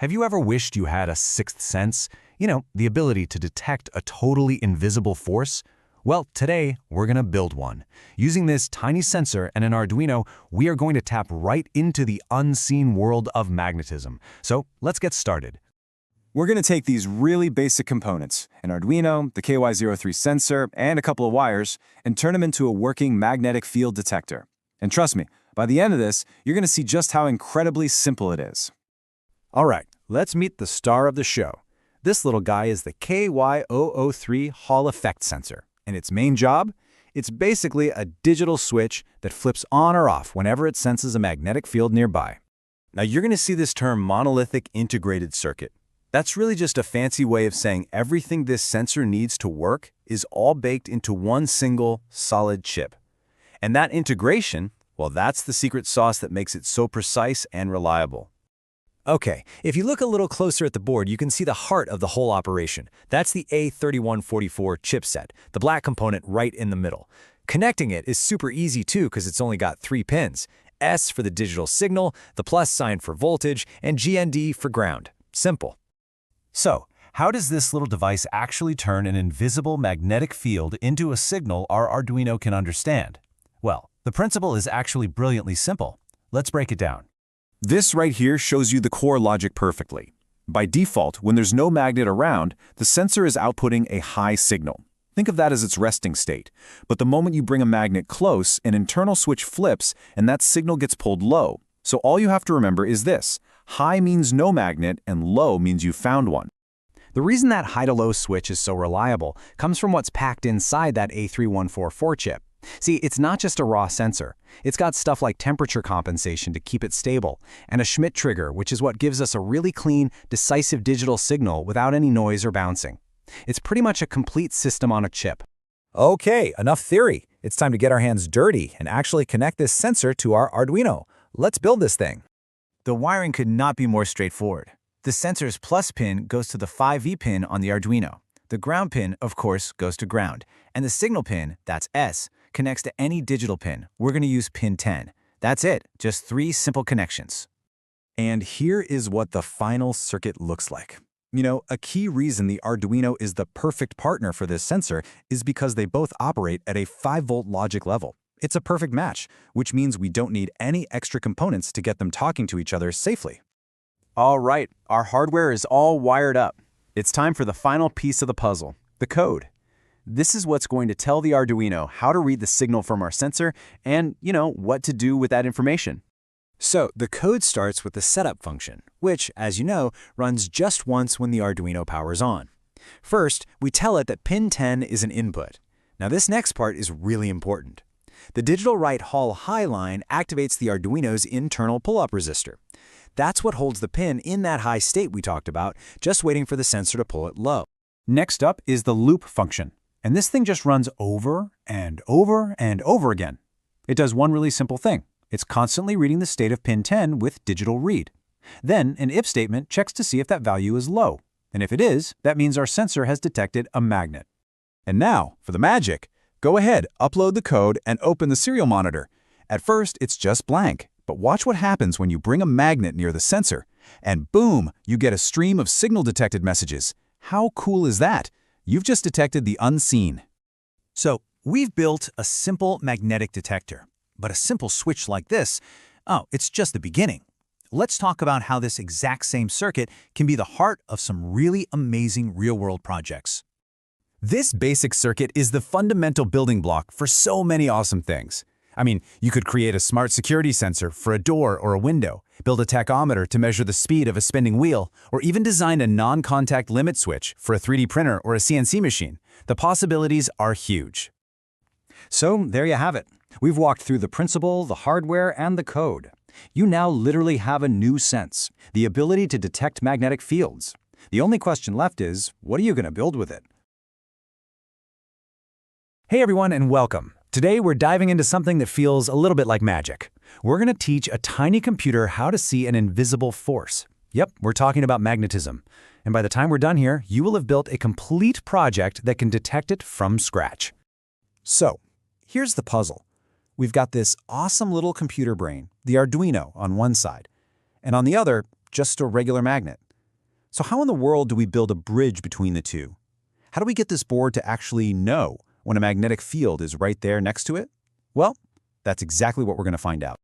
Have you ever wished you had a sixth sense? The ability to detect a totally invisible force? Well, today, we're going to build one. Using this tiny sensor and an Arduino, we are going to tap right into the unseen world of magnetism. So, let's get started. We're going to take these really basic components, an Arduino, the KY-003 sensor, and a couple of wires, and turn them into a working magnetic field detector. And trust me, by the end of this, you're going to see just how incredibly simple it is. All right, let's meet the star of the show. This little guy is the KY-003 Hall effect sensor, and its main job? It's basically a digital switch that flips on or off whenever it senses a magnetic field nearby. Now you're going to see this term monolithic integrated circuit. That's really just a fancy way of saying everything this sensor needs to work is all baked into one single, solid chip. And that integration, well, that's the secret sauce that makes it so precise and reliable. Okay, if you look a little closer at the board, you can see the heart of the whole operation. That's the A3144 chipset, the black component right in the middle. Connecting it is super easy too because it's only got 3 pins. S for the digital signal, the plus sign for voltage, and GND for ground. Simple. So, how does this little device actually turn an invisible magnetic field into a signal our Arduino can understand? Well, the principle is actually brilliantly simple. Let's break it down. This right here shows you the core logic perfectly. By default, when there's no magnet around, the sensor is outputting a high signal. Think of that as its resting state. But the moment you bring a magnet close, an internal switch flips and that signal gets pulled low. So all you have to remember is this: high means no magnet and low means you found one. The reason that high to low switch is so reliable comes from what's packed inside that A3144 chip. See, it's not just a raw sensor. It's got stuff like temperature compensation to keep it stable, and a Schmitt trigger, which is what gives us a really clean, decisive digital signal without any noise or bouncing. It's pretty much a complete system on a chip. Okay, enough theory. It's time to get our hands dirty and actually connect this sensor to our Arduino. Let's build this thing. The wiring could not be more straightforward. The sensor's plus pin goes to the 5V pin on the Arduino. The ground pin, of course, goes to ground. And the signal pin, that's S, connects to any digital pin. We're going to use pin 10. That's it, just 3 simple connections. And here is what the final circuit looks like. A key reason the Arduino is the perfect partner for this sensor is because they both operate at a 5-volt logic level. It's a perfect match, which means we don't need any extra components to get them talking to each other safely. All right, our hardware is all wired up. It's time for the final piece of the puzzle, the code. This is what's going to tell the Arduino how to read the signal from our sensor and, what to do with that information. So the code starts with the setup function, which, as you know, runs just once when the Arduino powers on. First, we tell it that pin 10 is an input. Now this next part is really important. The digital write Hall high line activates the Arduino's internal pull-up resistor. That's what holds the pin in that high state we talked about, just waiting for the sensor to pull it low. Next up is the loop function, and this thing just runs over and over and over again. It does one really simple thing. It's constantly reading the state of pin 10 with digital read. Then an if statement checks to see if that value is low, and if it is, that means our sensor has detected a magnet. And now, for the magic, go ahead, upload the code, and open the serial monitor. At first, it's just blank. But watch what happens when you bring a magnet near the sensor, and boom, you get a stream of signal-detected messages. How cool is that? You've just detected the unseen. So, we've built a simple magnetic detector. But a simple switch like this, it's just the beginning. Let's talk about how this exact same circuit can be the heart of some really amazing real-world projects. This basic circuit is the fundamental building block for so many awesome things. You could create a smart security sensor for a door or a window, build a tachometer to measure the speed of a spinning wheel, or even design a non-contact limit switch for a 3D printer or a CNC machine. The possibilities are huge. So there you have it. We've walked through the principle, the hardware, and the code. You now literally have a new sense, the ability to detect magnetic fields. The only question left is, what are you going to build with it? Hey everyone, and welcome. Today we're diving into something that feels a little bit like magic. We're going to teach a tiny computer how to see an invisible force. Yep, we're talking about magnetism. And by the time we're done here, you will have built a complete project that can detect it from scratch. So, here's the puzzle. We've got this awesome little computer brain, the Arduino, on one side, and on the other, just a regular magnet. So how in the world do we build a bridge between the two? How do we get this board to actually know when a magnetic field is right there next to it? Well, that's exactly what we're going to find out.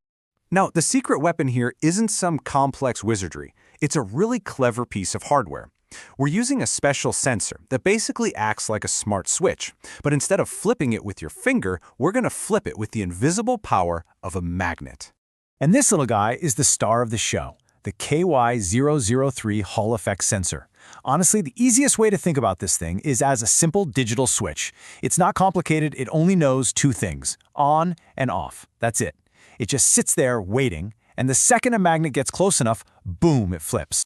Now, the secret weapon here isn't some complex wizardry. It's a really clever piece of hardware. We're using a special sensor that basically acts like a smart switch, but instead of flipping it with your finger, we're going to flip it with the invisible power of a magnet. And this little guy is the star of the show, the KY-003 Hall effect sensor. Honestly, the easiest way to think about this thing is as a simple digital switch. It's not complicated, it only knows two things, on and off. That's it. It just sits there waiting, and the second a magnet gets close enough, boom, it flips.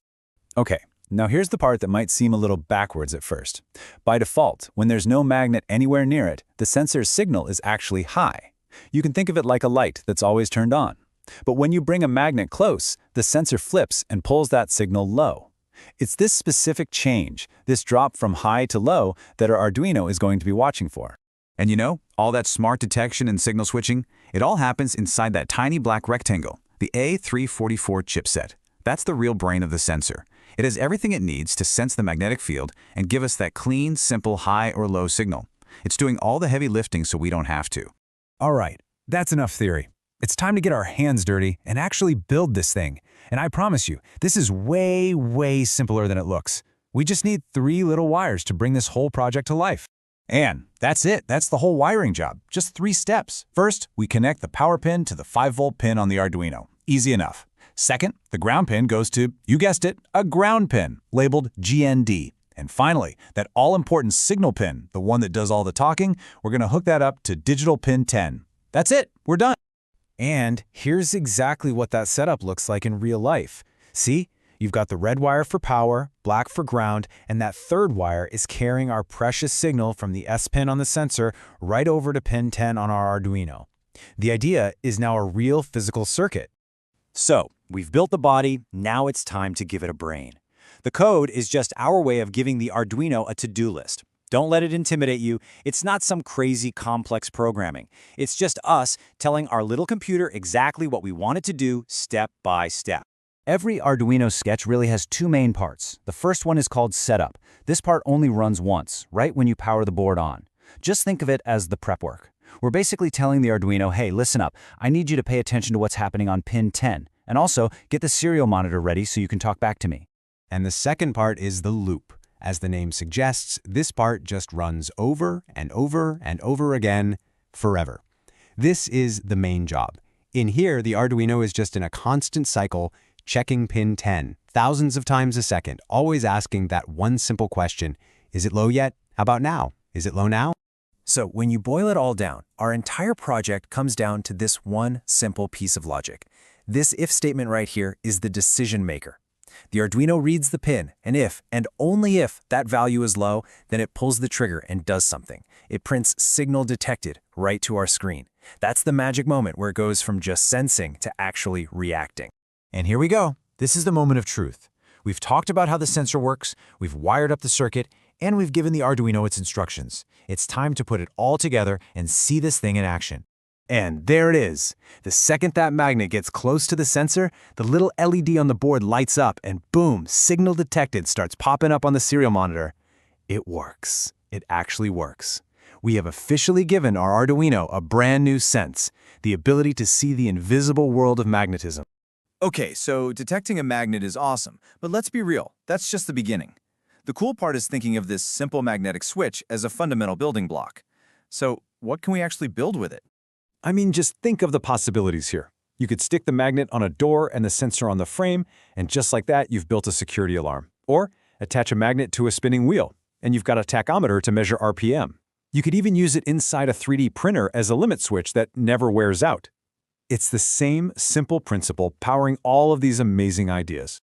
Okay, now here's the part that might seem a little backwards at first. By default, when there's no magnet anywhere near it, the sensor's signal is actually high. You can think of it like a light that's always turned on. But when you bring a magnet close, the sensor flips and pulls that signal low. It's this specific change, this drop from high to low, that our Arduino is going to be watching for. And you know, all that smart detection and signal switching, it all happens inside that tiny black rectangle, the A344 chipset. That's the real brain of the sensor. It has everything it needs to sense the magnetic field and give us that clean, simple high or low signal. It's doing all the heavy lifting so we don't have to. All right, that's enough theory. It's time to get our hands dirty and actually build this thing. And I promise you, this is way, way simpler than it looks. We just need 3 little wires to bring this whole project to life. And that's it. That's the whole wiring job. Just 3 steps. First, we connect the power pin to the 5-volt pin on the Arduino. Easy enough. Second, the ground pin goes to, you guessed it, a ground pin, labeled GND. And finally, that all-important signal pin, the one that does all the talking, we're going to hook that up to digital pin 10. That's it. We're done. And here's exactly what that setup looks like in real life. See? You've got the red wire for power, black for ground, and that third wire is carrying our precious signal from the S pin on the sensor right over to pin 10 on our Arduino. The idea is now a real physical circuit. So, we've built the body, now it's time to give it a brain. The code is just our way of giving the Arduino a to-do list. Don't let it intimidate you. It's not some crazy complex programming. It's just us telling our little computer exactly what we want it to do step by step. Every Arduino sketch really has 2 main parts. The first one is called setup. This part only runs once, right when you power the board on. Just think of it as the prep work. We're basically telling the Arduino, hey, listen up, I need you to pay attention to what's happening on pin 10, and also get the serial monitor ready so you can talk back to me. And the second part is the loop. As the name suggests, this part just runs over and over and over again forever. This is the main job. In here, the Arduino is just in a constant cycle, checking pin 10 thousands of times a second, always asking that one simple question, is it low yet? How about now? Is it low now? So when you boil it all down, our entire project comes down to this one simple piece of logic. This if statement right here is the decision maker. The Arduino reads the pin, and if, and only if, that value is low, then it pulls the trigger and does something. It prints signal detected right to our screen. That's the magic moment where it goes from just sensing to actually reacting. And here we go. This is the moment of truth. We've talked about how the sensor works, we've wired up the circuit, and we've given the Arduino its instructions. It's time to put it all together and see this thing in action. And there it is. The second that magnet gets close to the sensor, the little LED on the board lights up and boom, signal detected starts popping up on the serial monitor. It works. It actually works. We have officially given our Arduino a brand new sense, the ability to see the invisible world of magnetism. Okay, so detecting a magnet is awesome, but let's be real, that's just the beginning. The cool part is thinking of this simple magnetic switch as a fundamental building block. So what can we actually build with it? I mean, just think of the possibilities here. You could stick the magnet on a door and the sensor on the frame, and just like that, you've built a security alarm. Or attach a magnet to a spinning wheel, and you've got a tachometer to measure RPM. You could even use it inside a 3D printer as a limit switch that never wears out. It's the same simple principle powering all of these amazing ideas.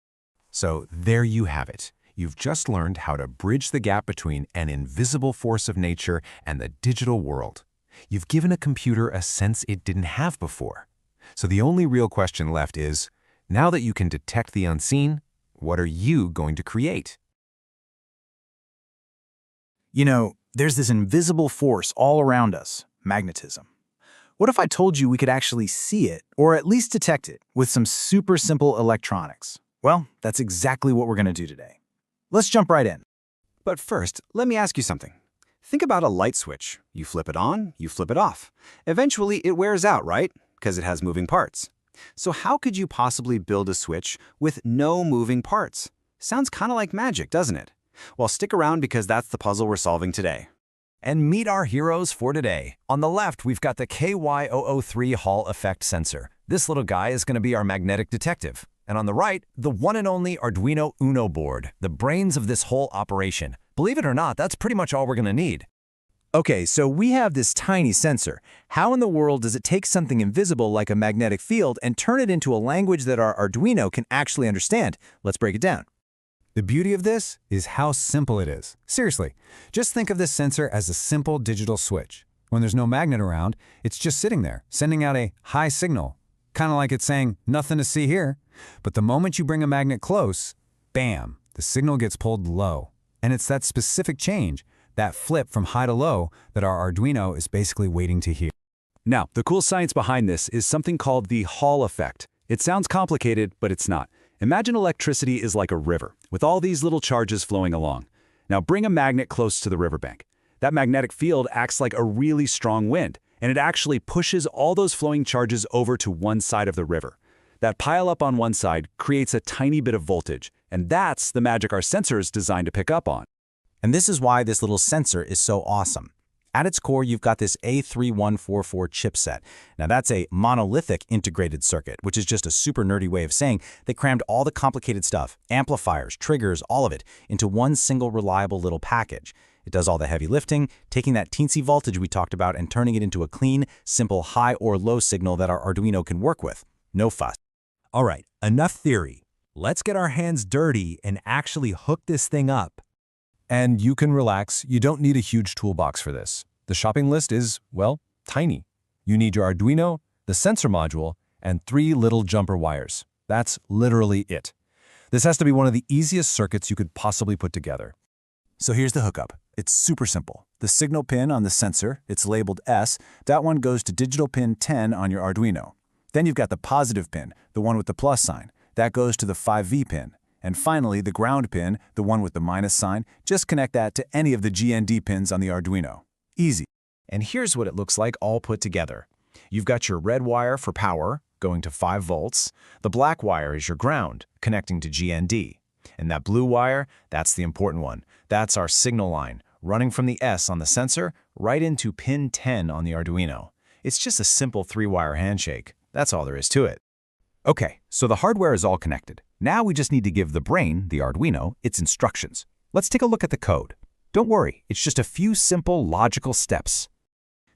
So there you have it. You've just learned how to bridge the gap between an invisible force of nature and the digital world. You've given a computer a sense it didn't have before. So the only real question left is, now that you can detect the unseen, what are you going to create? You know, there's this invisible force all around us, magnetism. What if I told you we could actually see it, or at least detect it, with some super simple electronics? Well, that's exactly what we're going to do today. Let's jump right in. But first, let me ask you something. Think about a light switch. You flip it on, you flip it off. Eventually, it wears out, right? Because it has moving parts. So how could you possibly build a switch with no moving parts? Sounds kind of like magic, doesn't it? Well, stick around because that's the puzzle we're solving today. And meet our heroes for today. On the left, we've got the KY-003 Hall effect sensor. This little guy is going to be our magnetic detective. And on the right, the one and only Arduino Uno board, the brains of this whole operation. Believe it or not, that's pretty much all we're going to need. Okay, so we have this tiny sensor. How in the world does it take something invisible like a magnetic field and turn it into a language that our Arduino can actually understand? Let's break it down. The beauty of this is how simple it is. Seriously, just think of this sensor as a simple digital switch. When there's no magnet around, it's just sitting there, sending out a high signal. Kind of like it's saying, nothing to see here. But the moment you bring a magnet close, bam, the signal gets pulled low. And it's that specific change, that flip from high to low, that our Arduino is basically waiting to hear. Now, the cool science behind this is something called the Hall effect. It sounds complicated, but it's not. Imagine electricity is like a river, with all these little charges flowing along. Now bring a magnet close to the riverbank. That magnetic field acts like a really strong wind, and it actually pushes all those flowing charges over to one side of the river. That pile up on one side creates a tiny bit of voltage, and that's the magic our sensor is designed to pick up on. And this is why this little sensor is so awesome. At its core, you've got this A3144 chipset. Now that's a monolithic integrated circuit, which is just a super nerdy way of saying they crammed all the complicated stuff, amplifiers, triggers, all of it, into one single reliable little package. It does all the heavy lifting, taking that teensy voltage we talked about and turning it into a clean, simple high or low signal that our Arduino can work with. No fuss. All right, enough theory. Let's get our hands dirty and actually hook this thing up. And you can relax, you don't need a huge toolbox for this. The shopping list is, well, tiny. You need your Arduino, the sensor module, and 3 little jumper wires. That's literally it. This has to be one of the easiest circuits you could possibly put together. So here's the hookup. It's super simple. The signal pin on the sensor, it's labeled S, that one goes to digital pin 10 on your Arduino. Then you've got the positive pin, the one with the plus sign. That goes to the 5V pin. And finally, the ground pin, the one with the minus sign, just connect that to any of the GND pins on the Arduino. Easy. And here's what it looks like all put together. You've got your red wire for power, going to 5 volts. The black wire is your ground, connecting to GND. And that blue wire, that's the important one. That's our signal line, running from the S on the sensor right into pin 10 on the Arduino. It's just a simple 3-wire handshake. That's all there is to it. Okay, so the hardware is all connected. Now we just need to give the brain, the Arduino, its instructions. Let's take a look at the code. Don't worry, it's just a few simple logical steps.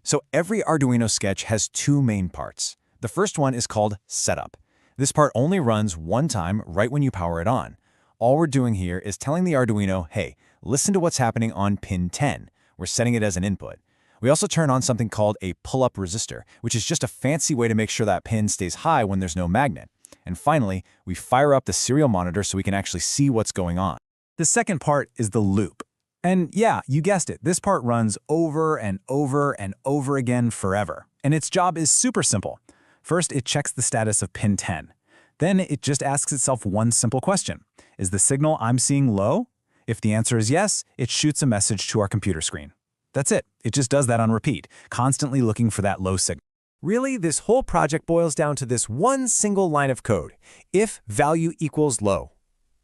So every Arduino sketch has 2 main parts. The first one is called setup. This part only runs one time right when you power it on. All we're doing here is telling the Arduino, hey, listen to what's happening on pin 10. We're setting it as an input. We also turn on something called a pull-up resistor, which is just a fancy way to make sure that pin stays high when there's no magnet. And finally, we fire up the serial monitor so we can actually see what's going on. The second part is the loop. And yeah, you guessed it, this part runs over and over and over again forever. And its job is super simple. First, it checks the status of pin 10. Then it just asks itself one simple question. Is the signal I'm seeing low? If the answer is yes, it shoots a message to our computer screen. That's it. It just does that on repeat, constantly looking for that low signal. Really, this whole project boils down to this one single line of code. If value equals low.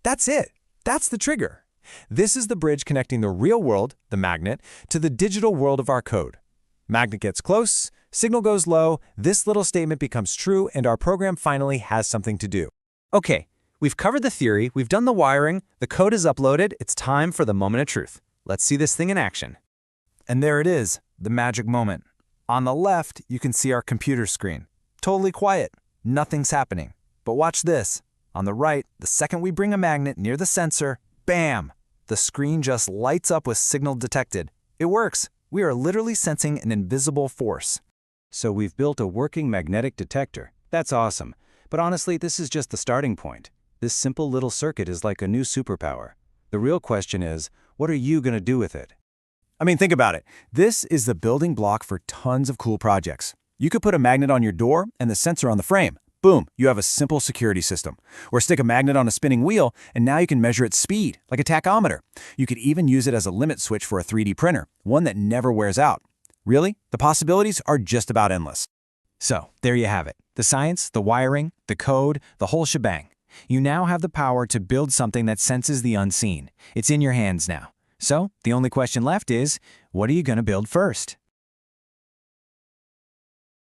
That's it. That's the trigger. This is the bridge connecting the real world, the magnet, to the digital world of our code. Magnet gets close, signal goes low, this little statement becomes true, and our program finally has something to do. Okay, we've covered the theory, we've done the wiring, the code is uploaded, it's time for the moment of truth. Let's see this thing in action. And there it is, the magic moment. On the left, you can see our computer screen. Totally quiet, nothing's happening. But watch this. On the right, the second we bring a magnet near the sensor, bam! The screen just lights up with signal detected. It works. We are literally sensing an invisible force. So we've built a working magnetic detector. That's awesome. But honestly, this is just the starting point. This simple little circuit is like a new superpower. The real question is, what are you going to do with it? I mean, think about it. This is the building block for tons of cool projects. You could put a magnet on your door and the sensor on the frame. Boom, you have a simple security system. Or stick a magnet on a spinning wheel, and now you can measure its speed, like a tachometer. You could even use it as a limit switch for a 3D printer, one that never wears out. Really, the possibilities are just about endless. So, there you have it. The science, the wiring, the code, the whole shebang. You now have the power to build something that senses the unseen. It's in your hands now. So, the only question left is, what are you going to build first?